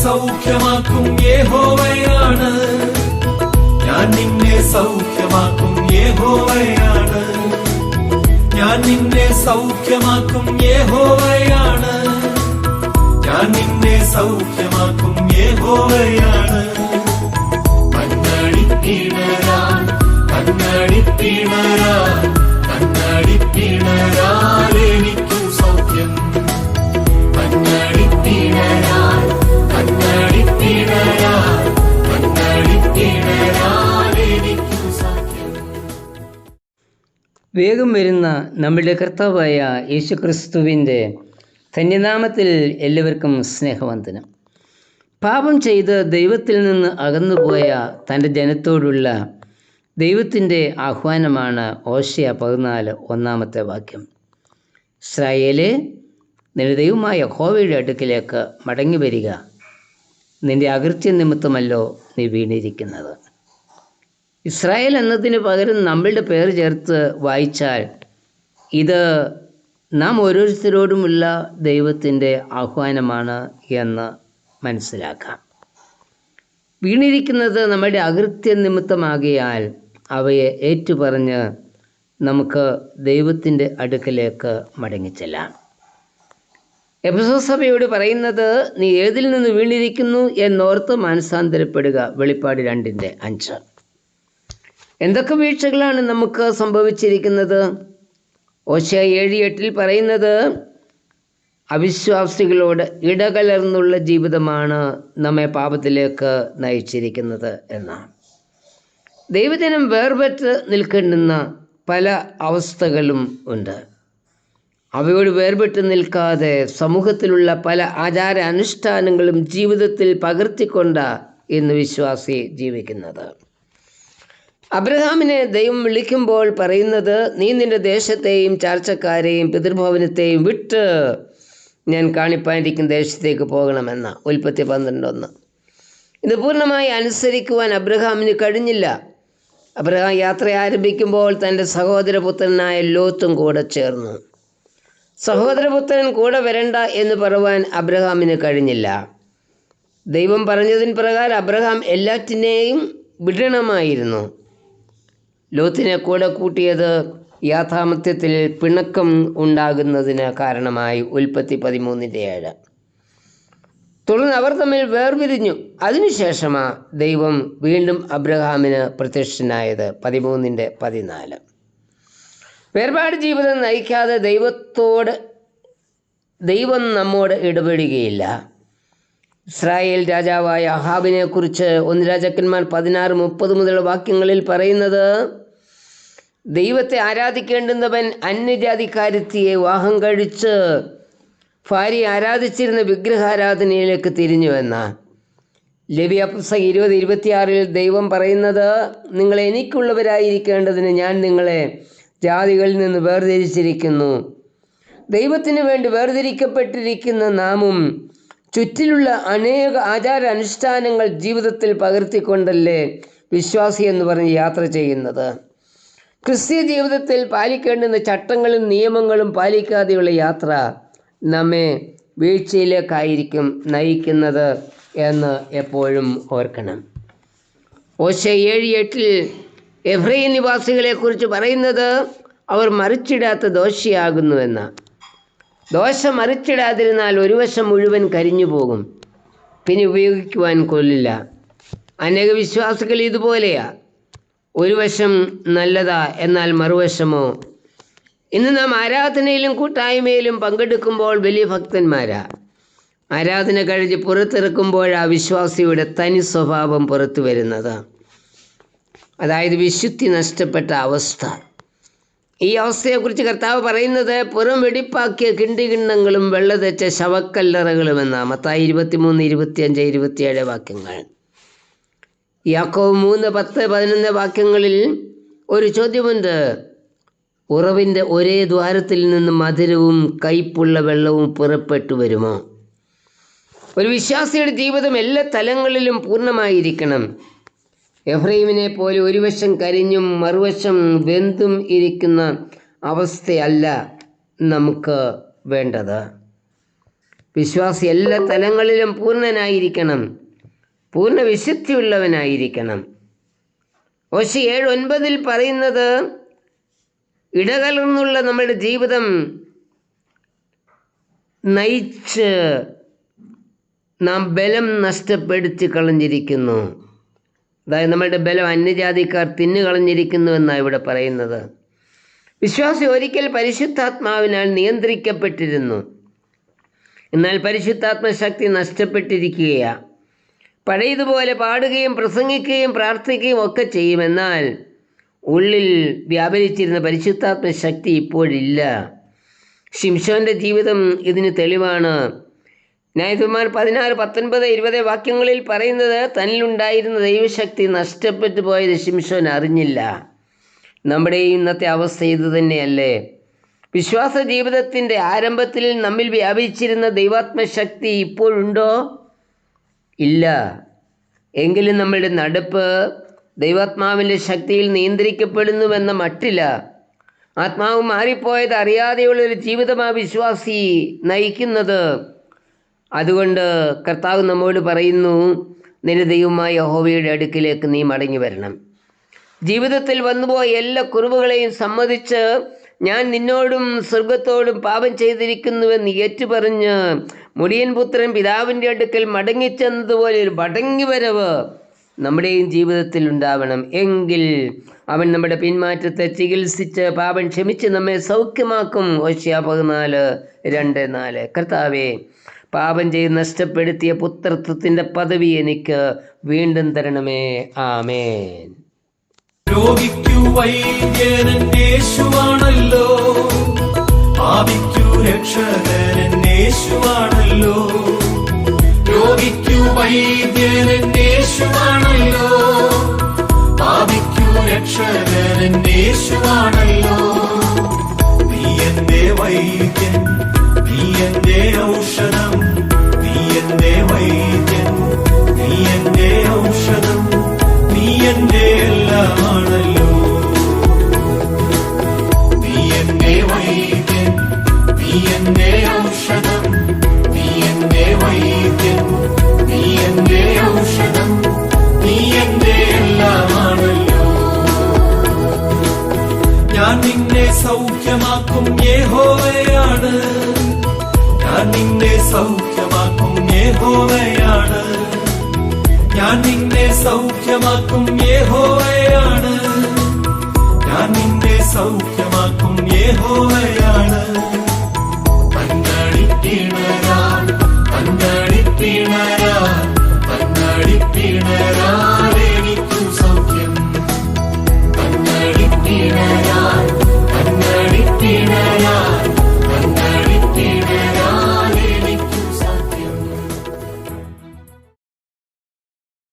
സൗഖ്യമാക്കും യഹോവയാണ്, ഞാൻ നിന്നെ സൗഖ്യമാക്കും യഹോവയാണ്, ഞാൻ നിന്നെ സൗഖ്യമാക്കും യഹോവയാണ്, ഞാൻ നിന്നെ സൗഖ്യമാക്കും യഹോവയാണ്. കണ്ണടിപ്പിണരാൻ കണ്ണടിപ്പിണരാൻ കണ്ണടിപ്പിണരാൻ എനിക്കു സൗഖ്യം, കണ്ണടിപ്പിണരാൻ കണ്ണടിപ്പിണരാൻ കണ്ണടിപ്പിണരാൻ എനിക്കു സൗഖ്യം. വേഗം വരുന്ന നമ്മുടെ കർത്താവായ യേശുക്രിസ്തുവിൻ്റെ ധന്യനാമത്തിൽ എല്ലാവർക്കും സ്നേഹവന്ദനം. പാപം ചെയ്ത് ദൈവത്തിൽ നിന്ന് അകന്നുപോയ തൻ്റെ ജനത്തോടുള്ള ദൈവത്തിൻ്റെ ആഹ്വാനമാണ് ഹോശേയ 14 1-ാമത്തെ വാക്യം. ഇസ്രായേലേ, നിന്റെ ദൈവമായ യഹോവയുടെ അടുക്കിലേക്ക് മടങ്ങി വരിക, നിന്റെ അകൃത്യ നിമിത്തമല്ലോ നീ വീണിരിക്കുന്നത്. ഇസ്രായേൽ എന്നതിന് പകരം നമ്മളുടെ പേര് ചേർത്ത് വായിച്ചാൽ ഇത് നാം ഓരോരുത്തരോടുമുള്ള ദൈവത്തിൻ്റെ ആഹ്വാനമാണ് എന്ന് മനസ്സിലാക്കാം. വീണിരിക്കുന്നത് നമ്മുടെ അകൃത്യ നിമിത്തമാകിയാൽ അവയെ ഏറ്റുപറഞ്ഞ് നമുക്ക് ദൈവത്തിൻ്റെ അടുക്കലേക്ക് മടങ്ങിച്ചെല്ലാം. എഫെസോസ് സഭയോട് പറയുന്നത്, നീ ഏതിൽ നിന്ന് വീണിരിക്കുന്നു എന്നോർത്ത് മാനസാന്തരപ്പെടുക. വെളിപ്പാട് 2:5. എന്തൊക്കെ വീഴ്ചകളാണ് നമുക്ക് സംഭവിച്ചിരിക്കുന്നത്? ഹോശേയ 7:8 പറയുന്നത്, അവിശ്വാസികളോട് ഇടകലർന്നുള്ള ജീവിതമാണ് നമ്മെ പാപത്തിലേക്ക് നയിച്ചിരിക്കുന്നത് എന്നാണ്. ദൈവജനം വേർപെട്ട് നിൽക്കേണ്ടുന്ന പല അവസ്ഥകളും ഉണ്ട്. അവയോട് വേർപെട്ട് നിൽക്കാതെ സമൂഹത്തിലുള്ള പല ആചാര അനുഷ്ഠാനങ്ങളും ജീവിതത്തിൽ പകർത്തിക്കൊണ്ട ഇന്ന് വിശ്വാസി ജീവിക്കുന്നത്. അബ്രഹാമിനെ ദൈവം വിളിക്കുമ്പോൾ പറയുന്നത്, നീ നിന്റെ ദേശത്തെയും ചാർച്ചക്കാരെയും പിതൃഭവനത്തെയും വിട്ട് ഞാൻ കാണിപ്പാനിരിക്കുന്ന ദേശത്തേക്ക് പോകണമെന്ന. ഉൽപ്പത്തി 12:1. ഇത് പൂർണ്ണമായി അനുസരിക്കുവാൻ അബ്രഹാമിന് കഴിഞ്ഞില്ല. അബ്രഹാം യാത്ര ആരംഭിക്കുമ്പോൾ തൻ്റെ സഹോദരപുത്രനായ ലോത്തും കൂടെ ചേർന്നു. സഹോദരപുത്രൻ കൂടെ വരണ്ട എന്ന് പറയുവാൻ അബ്രഹാമിന് കഴിഞ്ഞില്ല. ദൈവം പറഞ്ഞതിന് പ്രകാരം അബ്രഹാം എല്ലാറ്റിനെയും വിടണമായിരുന്നു. ലോത്തിനെ കൂടെ കൂട്ടിയത് യാഥാർത്ഥ്യത്തിൽ പിണക്കം ഉണ്ടാകുന്നതിന് കാരണമായി. ഉൽപ്പത്തി 13:7. തുടർന്ന് അവർ തമ്മിൽ വേർപിരിഞ്ഞു. അതിനുശേഷമാണ് ദൈവം വീണ്ടും അബ്രഹാമിന് പ്രത്യക്ഷനായത്. 13:14. വേർപാട് ജീവിതം നയിക്കാതെ ദൈവം നമ്മോട് ഇടപെടുകയില്ല. ഇസ്രായേൽ രാജാവായ അഹാബിനെ കുറിച്ച് 1 രാജാക്കന്മാർ 16:30 മുതലുള്ള വാക്യങ്ങളിൽ പറയുന്നത്, ദൈവത്തെ ആരാധിക്കേണ്ടുന്നവൻ അന്യജാതിക്കാരത്തിയെ വിവാഹം കഴിച്ച് ഭാര്യ ആരാധിച്ചിരുന്ന വിഗ്രഹാരാധനയിലേക്ക് തിരിഞ്ഞുവെന്ന. ലേവ്യ പുസ്തകം 20:26 ദൈവം പറയുന്നത്, നിങ്ങൾ എനിക്കുള്ളവരായിരിക്കേണ്ടതിന് ഞാൻ നിങ്ങളെ ജാതികളിൽ നിന്ന് വേർതിരിച്ചിരിക്കുന്നു. ദൈവത്തിന് വേണ്ടി വേർതിരിക്കപ്പെട്ടിരിക്കുന്ന നാമും ചുറ്റിലുള്ള അനേക ആചാര അനുഷ്ഠാനങ്ങൾ ജീവിതത്തിൽ പകർത്തിക്കൊണ്ടല്ലേ വിശ്വാസി എന്ന് പറഞ്ഞ് യാത്ര ചെയ്യുന്നത്. ക്രിസ്തീയ ജീവിതത്തിൽ പാലിക്കേണ്ടുന്ന ചട്ടങ്ങളും നിയമങ്ങളും പാലിക്കാതെയുള്ള യാത്ര നമ്മെ വീഴ്ചയിലേക്കായിരിക്കും നയിക്കുന്നത് എന്ന് എപ്പോഴും ഓർക്കണം. ഹോശേയ 7:8 എഫ്രയീം നിവാസികളെക്കുറിച്ച് പറയുന്നത്, അവർ മറിച്ചിടാത്ത ദോശയാകുന്നുവെന്ന്. ദോശ മറിച്ചിടാതിരുന്നാൽ ഒരു വശം മുഴുവൻ കരിഞ്ഞു പോകും, പിന്നെ ഉപയോഗിക്കുവാൻ കൊള്ളില്ല. അനേക വിശ്വാസികൾ ഇതുപോലെയാ. ഒരു വശം നല്ലതാ, എന്നാൽ മറുവശമോ. ഇന്ന് നാം ആരാധനയിലും കൂട്ടായ്മയിലും പങ്കെടുക്കുമ്പോൾ വലിയ ഭക്തന്മാരാ. ആരാധന കഴിഞ്ഞ് പുറത്തിറക്കുമ്പോഴാ വിശ്വാസിയുടെ തനി സ്വഭാവം പുറത്തു വരുന്നത്. അതായത് വിശുദ്ധി നഷ്ടപ്പെട്ട അവസ്ഥ. ഈ അവസ്ഥയെക്കുറിച്ച് കർത്താവ് പറയുന്നത്, പുറം വെടിപ്പാക്കിയ കിണ്ടികിണ്ണങ്ങളും വെള്ളതെച്ച ശവക്കല്ലറകളുമെന്ന. മത്തായി 23, 25, 27 വാക്യങ്ങൾ. യാക്കോബ് 3, 10, 11 വാക്യങ്ങളിൽ ഒരു ചോദ്യമുണ്ട്. ഉറവിൻ്റെ ഒരേ ദ്വാരത്തിൽ നിന്ന് മധുരവും കയ്പുള്ള വെള്ളവും പുറപ്പെട്ടു വരുമോ? ഒരു വിശ്വാസിയുടെ ജീവിതം എല്ലാ തലങ്ങളിലും പൂർണ്ണമായിരിക്കണം. എഫ്രൈമിനെ പോലെ ഒരു വശം കരിഞ്ഞും മറുവശം വെന്തും ഇരിക്കുന്ന അവസ്ഥയല്ല നമുക്ക് വേണ്ടത്. വിശ്വാസി എല്ലാ തലങ്ങളിലും പൂർണ്ണനായിരിക്കണം, പൂർണ്ണ വിശുദ്ധിയുള്ളവനായിരിക്കണം. ഹോശേയ 7:9 പറയുന്നത്, ഇടകലർന്നുള്ള നമ്മുടെ ജീവിതം നയിച്ച് നാം ബലം നഷ്ടപ്പെടുത്തി കളഞ്ഞിരിക്കുന്നു. അതായത് നമ്മളുടെ ബലം അന്യജാതിക്കാർ തിന്നുകളഞ്ഞിരിക്കുന്നു എന്നാണ് ഇവിടെ പറയുന്നത്. വിശ്വാസി ഒരിക്കൽ പരിശുദ്ധാത്മാവിനാൽ നിയന്ത്രിക്കപ്പെട്ടിരുന്നു. എന്നാൽ പരിശുദ്ധാത്മ ശക്തി നഷ്ടപ്പെട്ടിരിക്കുകയാണ്. പഴയതുപോലെ പാടുകയും പ്രസംഗിക്കുകയും പ്രാർത്ഥിക്കുകയും ഒക്കെ ചെയ്യുമെന്നാൽ ഉള്ളിൽ വ്യാപരിച്ചിരുന്ന പരിശുദ്ധാത്മ ശക്തി ഇപ്പോഴില്ല. ശിംശോൻ്റെ ജീവിതം ഇതിന് തെളിവാണ്. ന്യായാധിപന്മാർ 16, 19, 20 വാക്യങ്ങളിൽ പറയുന്നത്, തന്നിലുണ്ടായിരുന്ന ദൈവശക്തി നഷ്ടപ്പെട്ടു പോയത് ശിംശോൻ അറിഞ്ഞില്ല. നമ്മുടെ ഇന്നത്തെ അവസ്ഥ ഇത് തന്നെയല്ലേ? വിശ്വാസ ജീവിതത്തിൻ്റെ ആരംഭത്തിൽ നമ്മിൽ വ്യാപിച്ചിരുന്ന ദൈവാത്മശക്തി ഇപ്പോഴുണ്ടോ? ഇല്ല. എങ്കിലും നമ്മളുടെ നടപ്പ് ദൈവാത്മാവിൻ്റെ ശക്തിയിൽ നിയന്ത്രിക്കപ്പെടുന്നുവെന്ന മട്ടില്ല. ആത്മാവ് മാറിപ്പോയത് അറിയാതെയുള്ളൊരു ജീവിതമാണ് വിശ്വാസി നയിക്കുന്നത്. അതുകൊണ്ട് കർത്താവ് നമ്മോട് പറയുന്നു, നിന്റെ ദൈവമായ യഹോവയുടെ അടുക്കിലേക്ക് നീ മടങ്ങി വരണം. ജീവിതത്തിൽ വന്നുപോയ എല്ലാ കുറവുകളെയും സമ്മതിച്ച് ഞാൻ നിന്നോടും സ്വർഗത്തോടും പാപം ചെയ്തിരിക്കുന്നുവെന്ന് ഏറ്റുപറഞ്ഞ് മുടിയൻ പുത്രൻ പിതാവിൻ്റെ അടുക്കൽ മടങ്ങിച്ചെന്നതുപോലെ ഒരു മടങ്ങിവരവ് നമ്മുടെയും ജീവിതത്തിൽ ഉണ്ടാവണം. എങ്കിൽ അവൻ നമ്മുടെ പിന്മാറ്റത്തെ ചികിത്സിച്ച് പാപം ക്ഷമിച്ച് നമ്മെ സൗഖ്യമാക്കും. ഹോശേയ 14:2-4. കർത്താവേ, പാപം ചെയ്ത് നഷ്ടപ്പെടുത്തിയ പുത്രത്വത്തിൻ്റെ പദവി എനിക്ക് വീണ്ടും തരണമേ. ആമേൻ. രോഗിക്കു വൈദ്യനൻ യേശുവാണല്ലോ, പാപിക്കു രക്ഷകൻ യേശുവാണല്ലോ. രോഗിക്കു വൈദ്യനൻ യേശുവാണല്ലോ, പാപിക്കു രക്ഷകൻ യേശുവാണല്ലോ. നീ എന്റെ വൈദ്യൻ, നീ എന്റെ ഔഷധം, നീ എന്റെ വൈദ്യൻ, നീ എന്റെ ഔഷധം, നീ എന്റെ എല്ലാമാണല്ലോ. നീ എന്റെ വൈദ്യൻ, നീ എന്റെ ഔഷധം, നീ എന്റെ വൈദ്യൻ, നീ എന്റെ ഔഷധം, നീ എന്റെ എല്ലാമാണല്ലോ. ഞാൻ നിന്നെ സൗഖ്യമാക്കും യഹോവയാണ്, ഞാൻ നിന്നെ സൗഖ്യമാക്കും യഹോവയാണ്, ഞാൻ നിന്നെ സൗഖ്യമാക്കും യഹോവയാണ്,